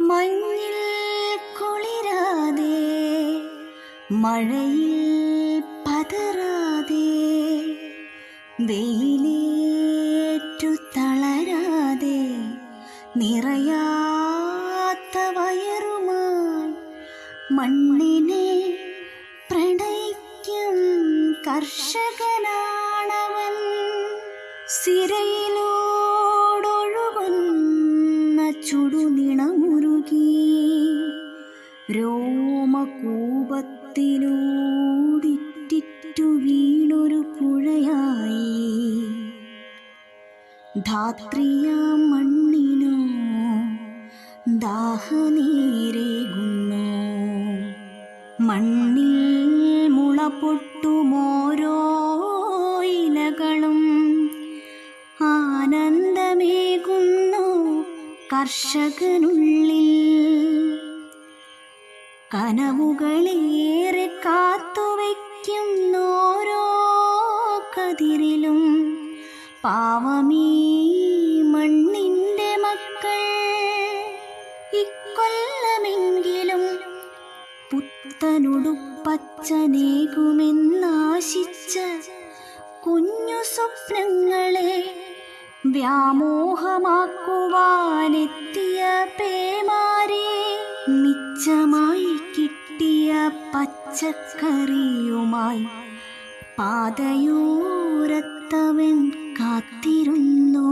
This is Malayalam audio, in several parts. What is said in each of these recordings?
മഞ്ഞിൽ കുളിരാതെ മഴയിൽ പതറാതെ വെയിലേറ്റു തളരാതെ നിറയാത്ത വയറുമായി മണ്ണിനെ പ്രണയിക്കും കർഷകനാണവൻ. സിരയിലൂടൊഴുകുന്ന ചുടുനിണമുരുകി രോമകൂപത്തിലൂടിറ്റിറ്റു വീണൊരു പുഴയായി ധാത്രിയാം മണ്ണിനു ദാഹനീരേകുന്നു. മണ്ണിൽ മുളപൊട്ടുമോരോ ഇലകളും ആനന്ദമേകുന്നു കർഷകനുള്ളിൽ. കനവുകളേറെ കാത്തുവയ്ക്കുന്നോരോ കതിരിലും പാവമീ മണ്ണിൻ്റെ മക്കൾ. ഇക്കൊല്ലമെങ്കിലും പുത്തനുടുപ്പച്ചനേകുമെന്നാശിച്ച കുഞ്ഞു സ്വപ്നങ്ങളെ വ്യാമോഹമാക്കുവാനെത്തിയ പേമാരെ, മിച്ചമായി കിട്ടിയ പച്ചക്കറിയുമായി പാതയോരത്തവൻ കാത്തിരുന്നു.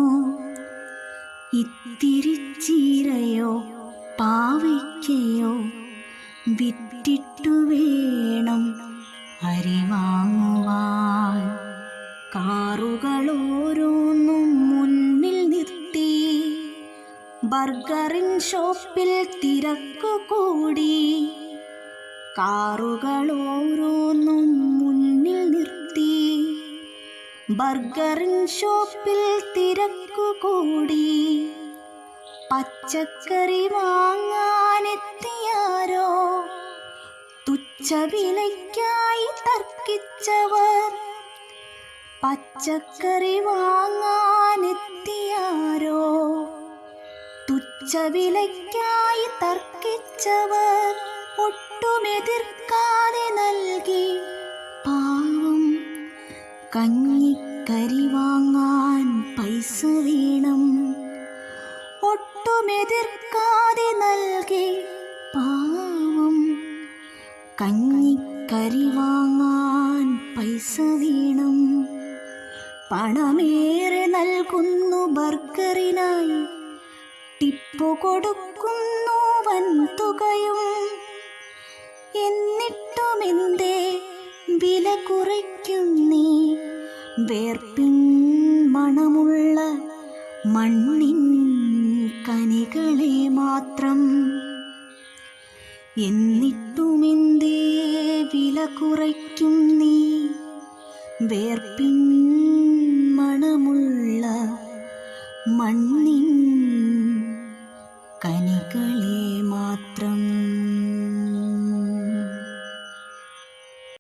ഇത്തിരി ചീരയോ പാവയ്ക്കയോ വിറ്റിട്ടു വേണം അരി വാങ്ങുവാൻ. കാറുകളോരോന്നും മുന്നിൽ നിർത്തി ബർഗറിൻ ഷോപ്പിൽ തിരക്കു കൂടി. കാറുകളോരോന്നും മുന്നിൽ നിർത്തി ബർഗറിൻ ഷോപ്പിൽ തിരക്കു കൂടി. പച്ചക്കറി വാങ്ങാനെത്തിയാരോ തുച്ഛവിലയ്ക്കായി തർക്കിച്ചവർ. പച്ചക്കറി വാങ്ങാനെത്തിയാരോ തുച്ഛവിലയ്ക്കായി തർക്കിച്ചവർ ഒട്ടുമെതിർക്കാതെ നൽകി. പാവം കഞ്ഞിക്കരി വാങ്ങാൻ പൈസ വേണം. ഒട്ടുമെതിർക്കാതെ നൽകി. പാവം കഞ്ഞിക്കരി വാങ്ങാൻ പൈസ വേണം. പണമേറെ നൽകുന്നു ബർഗറിനായി, ടിപ്പു കൊടുക്കുന്നു വൻതുകയും. എന്നിട്ടുമെന്തേ വില കുറയ്ക്കുന്നീ വേർപ്പിൻ മണമുള്ള മണ്ണിൻ കനികളെ മാത്രം. എന്നിട്ടുമെന്തേ വില കുറയ്ക്കുന്നീ വേർപ്പിൻ മണമുള്ള മണ്ണിൻ കനികളെ മാത്രം.